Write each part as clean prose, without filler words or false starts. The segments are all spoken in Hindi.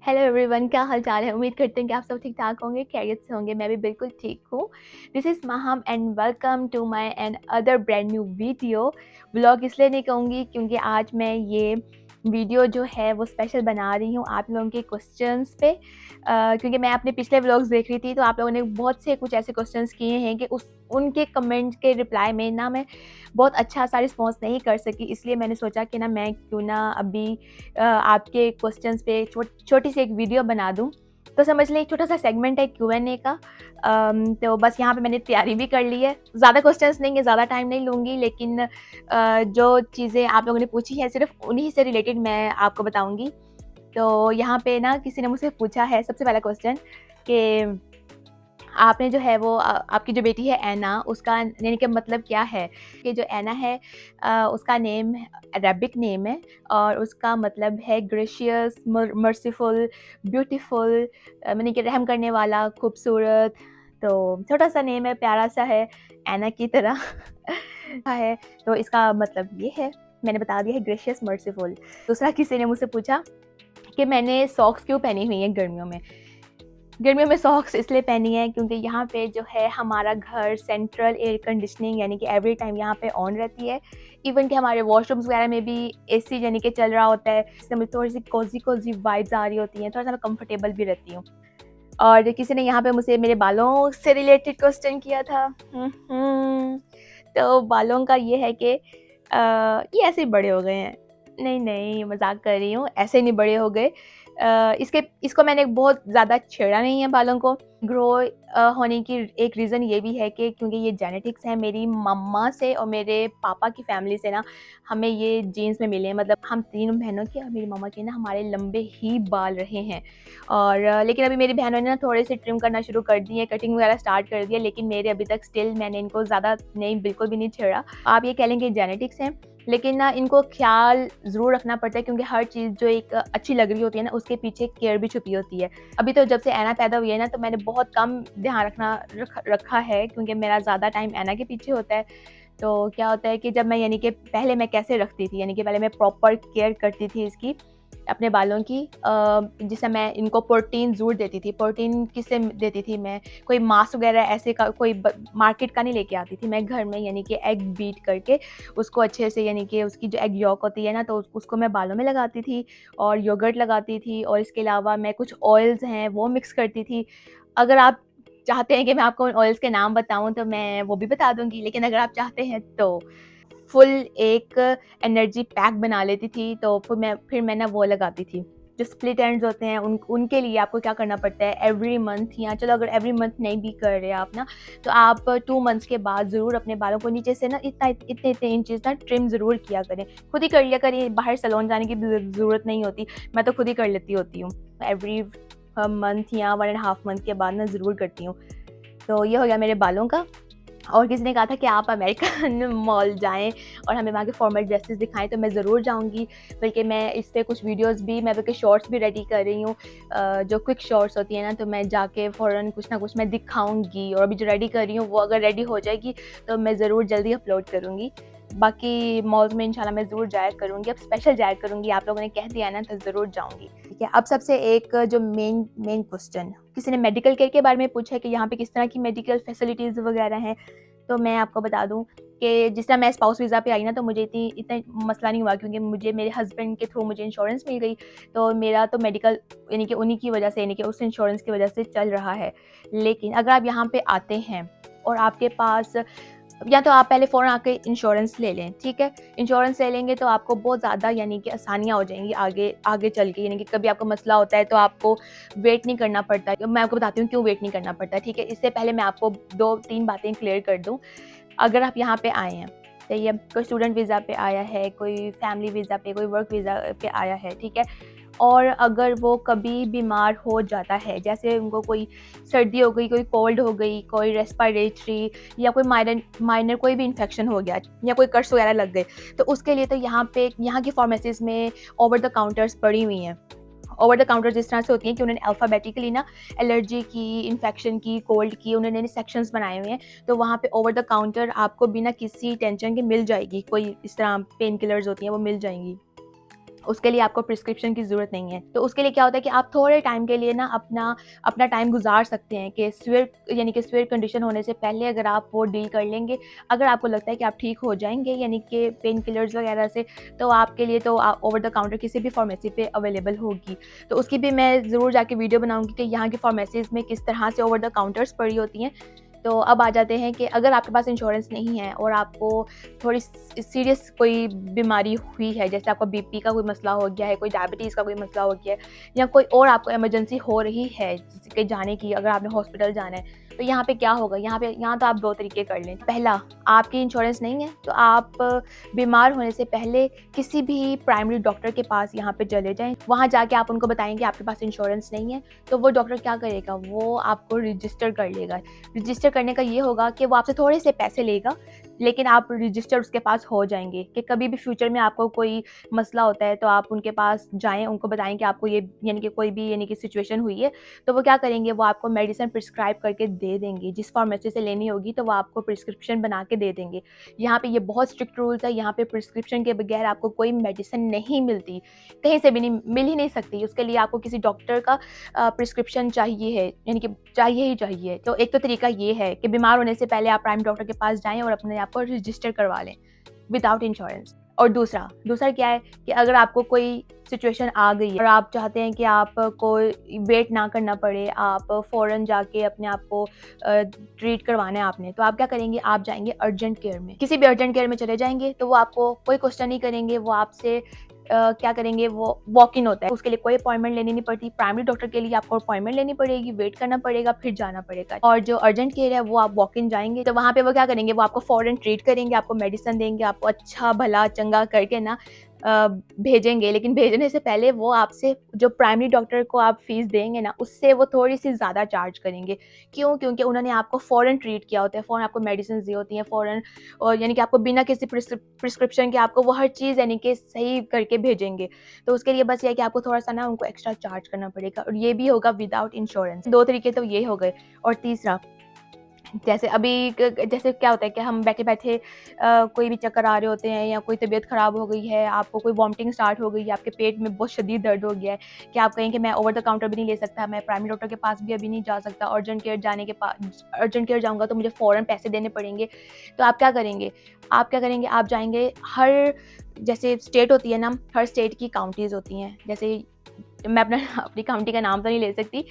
हेलो एवरीवन, क्या हाल चाल है। उम्मीद करते हैं कि आप सब ठीक ठाक होंगे, खैरियत से होंगे। मैं भी बिल्कुल ठीक हूँ। This is Maham and welcome to my another brand new video. Vlog इसलिए नहीं कहूँगी क्योंकि आज मैं ये वीडियो जो है वो स्पेशल बना रही हूँ आप लोगों के क्वेश्चंस पे। क्योंकि मैं अपने पिछले व्लॉग्स देख रही थी तो आप लोगों ने बहुत से कुछ ऐसे क्वेश्चंस किए हैं कि उस उनके कमेंट के रिप्लाई में ना मैं बहुत अच्छा सा रिस्पॉन्स नहीं कर सकी। इसलिए मैंने सोचा कि ना मैं क्यों ना अभी आपके क्वेश्चंस पे छोटी सी एक वीडियो बना दूँ। तो समझ लें एक छोटा सा सेगमेंट है Q&A का। तो बस यहाँ पे मैंने तैयारी भी कर ली है। ज़्यादा क्वेश्चंस नहीं है, ज़्यादा टाइम नहीं लूँगी, लेकिन जो चीज़ें आप लोगों ने पूछी है सिर्फ उन्हीं से रिलेटेड मैं आपको बताऊँगी। तो यहाँ पे ना किसी ने मुझसे पूछा है सबसे पहला क्वेश्चन कि आपने जो है वो आपकी जो बेटी है ऐना, उसका यानी कि मतलब क्या है? कि जो ऐना है उसका नेम अरेबिक नेम है और उसका मतलब है ग्रेशियस, मर्सीफुल, ब्यूटीफुल, यानी कि रहम करने वाला, खूबसूरत। तो छोटा-सा नेम है, प्यारा-सा है, ऐना की तरह है। तो इसका मतलब ये है, मैंने बता दिया है, ग्रेशियस, मर्सीफुल। दूसरा किसी ने मुझसे पूछा कि मैंने सॉक्स क्यों पहनी हुई हैं गर्मियों में? गर्मियों में सॉक्स इसलिए पहनी है क्योंकि यहाँ पे जो है हमारा घर सेंट्रल एयर कंडीशनिंग यानी कि एवरी टाइम यहाँ पे ऑन रहती है। इवन कि हमारे वॉशरूम्स वगैरह में भी एसी यानी कि चल रहा होता है, इससे मुझे थोड़ी सी कोजी वाइब्स आ रही होती हैं, थोड़ा सा मैं कंफर्टेबल भी रहती हूँ। और किसी ने यहाँ पे मुझसे मेरे बालों से रिलेटेड क्वेश्चन किया था। तो बालों का ये है कि ये ऐसे ही बड़े हो गए हैं। नहीं नहीं, मजाक कर रही हूँ, ऐसे नहीं बड़े हो गए। इसको मैंने बहुत ज़्यादा छेड़ा नहीं है बालों को। ग्रो होने की एक रीज़न ये भी है कि क्योंकि ये जेनेटिक्स है, मेरी मम्मा से और मेरे पापा की फैमिली से ना हमें ये जीन्स में मिले हैं। मतलब हम तीनों बहनों के और मेरी मम्मा के ना हमारे लंबे ही बाल रहे हैं। और लेकिन अभी मेरी बहनों ने ना थोड़े से ट्रिम करना शुरू कर दिए, कटिंग वगैरह स्टार्ट कर दिया, लेकिन मेरे अभी तक स्टिल मैंने इनको ज़्यादा नहीं, बिल्कुल भी नहीं छेड़ा। आप ये कह लें कि जेनेटिक्स है, लेकिन ना इनको ख्याल ज़रूर रखना पड़ता है क्योंकि हर चीज़ जो एक अच्छी लग रही होती है ना उसके पीछे केयर भी छुपी होती है। अभी तो जब से ऐना पैदा हुई है ना तो मैंने बहुत कम ध्यान रखा है क्योंकि मेरा ज़्यादा टाइम ऐना के पीछे होता है। तो क्या होता है कि जब मैं यानी कि पहले मैं कैसे रखती थी, यानी कि पहले मैं प्रॉपर केयर करती थी इसकी, अपने बालों की। जिससे मैं इनको प्रोटीन ज़रूर देती थी। प्रोटीन किससे देती थी मैं? कोई मांस वगैरह ऐसे का कोई मार्केट का नहीं लेके आती थी। मैं घर में यानी कि एग बीट करके उसको अच्छे से, यानी कि उसकी जो एग यॉक होती है ना, तो उसको मैं बालों में लगाती थी और योगर्ट लगाती थी, और इसके अलावा मैं कुछ ऑयल्स हैं वो मिक्स करती थी। अगर आप चाहते हैं कि मैं आपको उन ऑयल्स के नाम बताऊँ तो मैं वो भी बता दूँगी, लेकिन अगर आप चाहते हैं तो फुल एक एनर्जी पैक बना लेती थी। तो फिर मैं ना वो लगाती थी, जो स्प्लिट एंड्स होते हैं उनके लिए आपको क्या करना पड़ता है, एवरी मंथ, या चलो अगर एवरी मंथ नहीं भी कर रहे आप ना, तो आप 2 मंथ्स के बाद ज़रूर अपने बालों को नीचे से ना इतने इंचेस ना ट्रिम ज़रूर किया करें। खुद ही कर लिया करिए, बाहर सैलून जाने की भी ज़रूरत नहीं होती। मैं तो खुद ही कर लेती होती हूँ। एवरी मंथ या 1 एंड हाफ मंथ के बाद ना ज़रूर करती हूँ। तो ये हो गया मेरे बालों का। और किसी ने कहा था कि आप अमेरिकन मॉल जाएँ और हमें वहाँ के फॉर्मल ड्रेसेस दिखाएँ, तो मैं ज़रूर जाऊँगी। बल्कि मैं इस पे कुछ वीडियोज़ भी, मैं बल्कि शॉर्ट्स भी रेडी कर रही हूँ। जो क्विक शॉर्ट्स होती हैं ना, तो मैं जाके फ़ौरन कुछ ना कुछ मैं दिखाऊँगी, और अभी जो रेडी कर रही हूँ वो अगर रेडी हो जाएगी तो मैं ज़रूर जल्दी अपलोड करूँगी। बाकी मॉल्स में इंशाल्लाह मैं ज़रूर जाया करूँगी, अब स्पेशल जाया करूँगी। आप लोगों ने कह दिया ना तो ज़रूर जाऊँगी। ठीक है, अब सबसे एक जो मेन क्वेश्चन, किसी ने मेडिकल केयर के बारे में पूछा है कि यहाँ पे किस तरह की मेडिकल फैसिलिटीज़ वगैरह हैं। तो मैं आपको बता दूँ कि जिस तरह मैं स्पाउस वीज़ा पे आई ना, तो मुझे इतना मसला नहीं हुआ क्योंकि मुझे मेरे हस्बैंड के थ्रू मुझे इंश्योरेंस मिल गई। तो मेरा तो मेडिकल यानी कि उन्हीं की वजह से, यानी कि उस इंश्योरेंस की वजह से चल रहा है। लेकिन अगर आप यहाँ पे आते हैं और आपके पास, या तो आप पहले फ़ौरन आके इंश्योरेंस ले लें, ठीक है? इंश्योरेंस ले लेंगे तो आपको बहुत ज़्यादा यानी कि आसानियाँ हो जाएँगी आगे आगे चल के, यानी कि कभी आपको मसला होता है तो आपको वेट नहीं करना पड़ता। मैं आपको बताती हूँ क्यों वेट नहीं करना पड़ता, ठीक है? इससे पहले मैं आपको 2-3 बातें क्लियर कर दूँ। अगर आप यहाँ पे आए हैं, सही है, कोई स्टूडेंट वीज़ा पे आया है, कोई फैमिली वीज़ा पे, कोई वर्क वीज़ा पे आया है, ठीक है? और अगर वो कभी बीमार हो जाता है, जैसे उनको कोई सर्दी हो गई, कोई कोल्ड हो गई, कोई रेस्पिरेटरी, या कोई माइनर कोई भी इन्फेक्शन हो गया, या कोई कर्स वगैरह लग गए, तो उसके लिए तो यहाँ की फार्मेसीज़ में ओवर द काउंटर्स पड़ी हुई हैं। ओवर द काउंटर जिस तरह से होती हैं कि उन्होंने अल्फ़ाबेटिकली ना एलर्जी की, इन्फेक्शन की, कोल्ड की, उन्होंने सेक्शंस बनाए हुए हैं। तो वहाँ पे ओवर द काउंटर आपको बिना किसी टेंशन के मिल जाएगी। कोई इस तरह पेन किलर्स होती हैं वो मिल जाएँगी। उसके लिए आपको प्रिस्क्रिप्शन की ज़रूरत नहीं है। तो उसके लिए क्या होता है कि आप थोड़े टाइम के लिए ना अपना टाइम गुज़ार सकते हैं कि सीवियर कंडीशन होने से पहले अगर आप वो डील कर लेंगे, अगर आपको लगता है कि आप ठीक हो जाएँगे यानी कि पेन किलर्स वगैरह से, तो आपके लिए तो ओवर द काउंटर किसी भी फार्मेसी पे अवेलेबल होगी। तो उसकी भी मैं ज़रूर जाके वीडियो बनाऊँगी कि यहाँ की फार्मेसीज़ में किस तरह से ओवर द काउंटर्स पड़ी होती हैं। तो अब आ जाते हैं कि अगर आपके पास इंश्योरेंस नहीं है और आपको थोड़ी सीरियस कोई बीमारी हुई है, जैसे आपको बीपी का कोई मसला हो गया है, कोई डायबिटीज़ का कोई मसला हो गया है, या कोई और आपको इमरजेंसी हो रही है जैसे कि जाने की, अगर आपने हॉस्पिटल जाना है, तो यहाँ पे क्या होगा, यहाँ तो आप 2 तरीके कर लें। पहला, आपकी इंश्योरेंस नहीं है तो आप बीमार होने से पहले किसी भी प्राइमरी डॉक्टर के पास यहाँ पे चले जाएँ। वहाँ जाके आप उनको बताएँगे आपके पास इंश्योरेंस नहीं है, तो वो डॉक्टर क्या करेगा, वो आपको रजिस्टर कर लेगा। रजिस्टर करने का ये होगा कि वो आपसे थोड़े से पैसे लेगा, लेकिन आप रजिस्टर उसके पास हो जाएँगे कि कभी भी फ्यूचर में आपको कोई मसला होता है तो आप उनके पास जाएँ, उनको बताएँ कि आपको ये यानी कि कोई भी यानी कि सिचुएशन हुई है, तो वो क्या करेंगे, वो आपको मेडिसिन प्रिस्क्राइब करके दे देंगे। जिस फार्मेसी से लेनी होगी तो वो आपको प्रिस्क्रिप्शन बना के दे देंगे। यहाँ पे ये बहुत स्ट्रिक्ट रूल्स है, यहाँ पे प्रिस्क्रिप्शन के बगैर आपको कोई मेडिसिन नहीं मिलती, कहीं से भी नहीं मिल ही नहीं सकती। उसके लिए आपको किसी डॉक्टर का प्रिस्क्रिप्शन चाहिए है, यानी कि चाहिए ही चाहिए। तो एक तो तरीका ये है कि बीमार होने से पहले आप प्राइम डॉक्टर के पास जाएँ और अपने आप को रजिस्टर करवा लें विदाउट इंश्योरेंस। और दूसरा क्या है कि अगर आपको कोई सिचुएशन आ गई है और आप चाहते हैं कि आपको वेट ना करना पड़े, आप फ़ौरन जाके अपने आप को ट्रीट करवाना है आपने, तो आप क्या करेंगे, आप जाएँगे अर्जेंट केयर में। किसी भी अर्जेंट केयर में चले जाएँगे तो वो आपको कोई क्वेश्चन नहीं करेंगे, वो आपसे क्या करेंगे, वो वॉक इन होता है, उसके लिए कोई अपॉइंटमेंट लेनी नहीं पड़ती। प्राइमरी डॉक्टर के लिए आपको अपॉइंटमेंट लेनी पड़ेगी, वेट करना पड़ेगा, फिर जाना पड़ेगा। और जो अर्जेंट केयर है वो आप वॉक इन जाएँगे तो वहाँ पे वो क्या करेंगे, वो आपको फ़ौरन ट्रीट करेंगे, आपको मेडिसिन देंगे, आपको अच्छा भला चंगा करके ना भेजेंगे। लेकिन भेजने से पहले वो आपसे जो प्राइमरी डॉक्टर को आप फ़ीस देंगे ना, उससे वो थोड़ी-सी ज़्यादा चार्ज करेंगे। क्यों? क्योंकि उन्होंने आपको फ़ौरन ट्रीट किया होता है, फ़ौरन आपको मेडिसिन्स दी होती हैं, फ़ौरन और यानी कि आपको बिना किसी प्रिस्क्रिप्शन के आपको वो हर चीज़ यानी कि सही करके भेजेंगे। तो उसके लिए बस ये है कि आपको थोड़ा-सा ना उनको एक्स्ट्रा चार्ज करना पड़ेगा और ये भी होगा विदाउट इंश्योरेंस। 2 तरीके तो ये हो गए। और तीसरा, जैसे अभी जैसे क्या होता है कि हम बैठे-बैठे कोई भी चक्कर आ रहे होते हैं या कोई तबीयत ख़राब हो गई है, आपको कोई वॉमिटिंग स्टार्ट हो गई है, आपके पेट में बहुत शदीद दर्द हो गया है कि आप कहें कि मैं ओवर द काउंटर भी नहीं ले सकता, मैं प्राइमरी डॉक्टर के पास भी अभी नहीं जा सकता, अर्जेंट केयर जाऊँगा तो मुझे फ़ौरन पैसे देने पड़ेंगे। तो आप क्या करेंगे? आप जाएँगे, हर जैसे स्टेट होती है ना, हर स्टेट की काउंटीज़ होती हैं। जैसे मैं अपनी काउंटी का नाम तो नहीं ले सकती,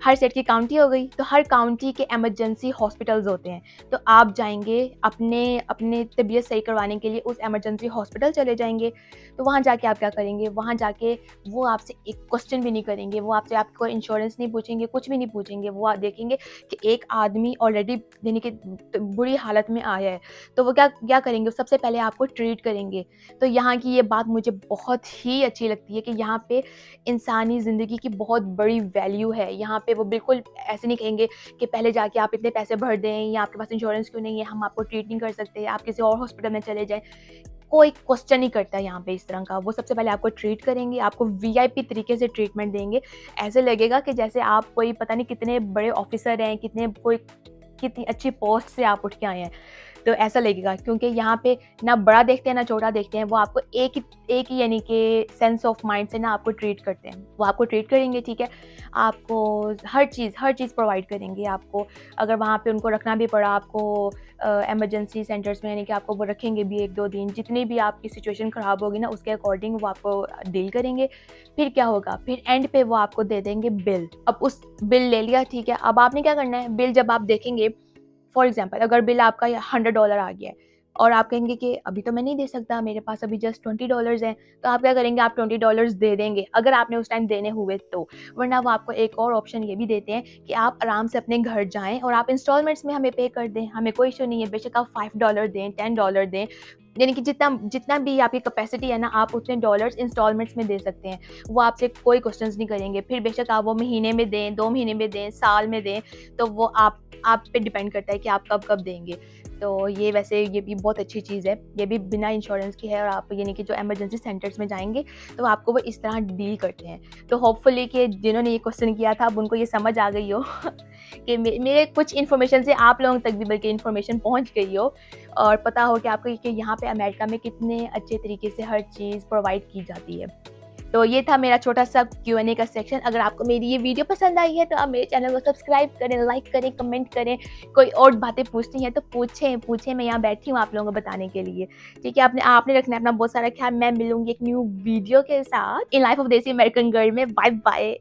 हर स्टेट की काउंटी हो गई, तो हर काउंटी के इमरजेंसी हॉस्पिटल्स होते हैं। तो आप जाएँगे अपने तबीयत सही करवाने के लिए उस इमरजेंसी हॉस्पिटल चले जाएँगे। तो वहाँ जाके आप क्या करेंगे, वहाँ जाके वो आपसे एक क्वेश्चन भी नहीं करेंगे, वो आपसे आपको इंश्योरेंस नहीं पूछेंगे, कुछ भी नहीं पूछेंगे। वो आप देखेंगे कि एक आदमी ऑलरेडी यानी कि बुरी हालत में आया है, तो वो क्या क्या करेंगे, सबसे पहले आपको ट्रीट करेंगे। तो यहाँ की ये बात मुझे बहुत ही अच्छी लगती है कि यहाँ पे इंसानी ज़िंदगी की बहुत बड़ी वैल्यू है। यहाँ पे वो बिल्कुल ऐसे नहीं कहेंगे कि पहले जाके आप इतने पैसे भर दें या आपके पास इंश्योरेंस क्यों नहीं है, हम आपको ट्रीट नहीं कर सकते, आप किसी और हॉस्पिटल में चले जाएँ। कोई क्वेश्चन नहीं करता यहाँ पे इस तरह का। वो सबसे पहले आपको ट्रीट करेंगे, आपको वीआईपी तरीके से ट्रीटमेंट देंगे। ऐसे लगेगा कि जैसे आप कोई पता नहीं कितने बड़े ऑफ़िसर हैं, कितनी अच्छी पोस्ट से आप उठ के आए हैं। तो ऐसा लगेगा क्योंकि यहाँ पे ना बड़ा देखते हैं ना छोटा देखते हैं, वो आपको एक ही यानी कि सेंस ऑफ माइंड से ना आपको ट्रीट करते हैं। वो आपको ट्रीट करेंगे, ठीक है, आपको हर चीज़ प्रोवाइड करेंगे। आपको अगर वहाँ पे उनको रखना भी पड़ा, आपको इमरजेंसी सेंटर्स में यानी कि आपको वो रखेंगे भी 1-2 दिन, जितनी भी आपकी सिचुएशन ख़राब होगी ना उसके अकॉर्डिंग वो आपको डील करेंगे। फिर क्या होगा, फिर एंड पे वो आपको दे देंगे बिल। अब उस बिल ले लिया, ठीक है, अब आपने क्या करना है, बिल जब आप देखेंगे, फॉर एग्जाम्पल अगर बिल आपका $100 आ गया है और आप कहेंगे कि अभी तो मैं नहीं दे सकता, मेरे पास अभी जस्ट $20 हैं, तो आप क्या करेंगे, आप $20 दे देंगे अगर आपने उस टाइम देने हुए तो। वरना वो आपको एक और ऑप्शन ये भी देते हैं कि आप आराम से अपने घर जाएं और आप इंस्टॉलमेंट्स में हमें पे कर दें, हमें कोई इशू नहीं है। बेशक आप $5 दें, $10 दें, यानी कि जितना भी आपकी कैपेसिटी है ना, आप उतने डॉलर्स इंस्टॉलमेंट्स में दे सकते हैं। वो आपसे कोई क्वेश्चंस नहीं करेंगे। फिर बेशक आप वो महीने में दें, 2 महीने में दें, साल में दें, तो वो आप पे डिपेंड करता है कि आप कब देंगे। तो ये भी बहुत अच्छी चीज़ है। ये भी बिना इंश्योरेंस की है और आप यानी कि जो इमरजेंसी सेंटर्स में जाएँगे तो आपको वो इस तरह डील करते हैं। तो होपफुली कि जिन्होंने ये क्वेश्चन किया था अब उनको ये समझ आ गई हो कि मेरे कुछ इन्फॉर्मेशन से आप लोगों तक भी बल्कि इन्फॉर्मेशन पहुँच गई हो और पता हो कि आपको कि यहाँ पे अमेरिका में कितने अच्छे तरीके से हर चीज़ प्रोवाइड की जाती है। तो ये था मेरा छोटा-सा Q&A का सेक्शन। अगर आपको मेरी ये वीडियो पसंद आई है तो आप मेरे चैनल को सब्सक्राइब करें, लाइक करें, कमेंट करें। कोई और बातें पूछनी है तो पूछें, मैं यहाँ बैठी हूँ आप लोगों को बताने के लिए। ठीक है? आपने रखना है अपना बहुत सारा ख़्याल। मैं मिलूँगी एक न्यू वीडियो के साथ in life of desi American girl में। Bye bye.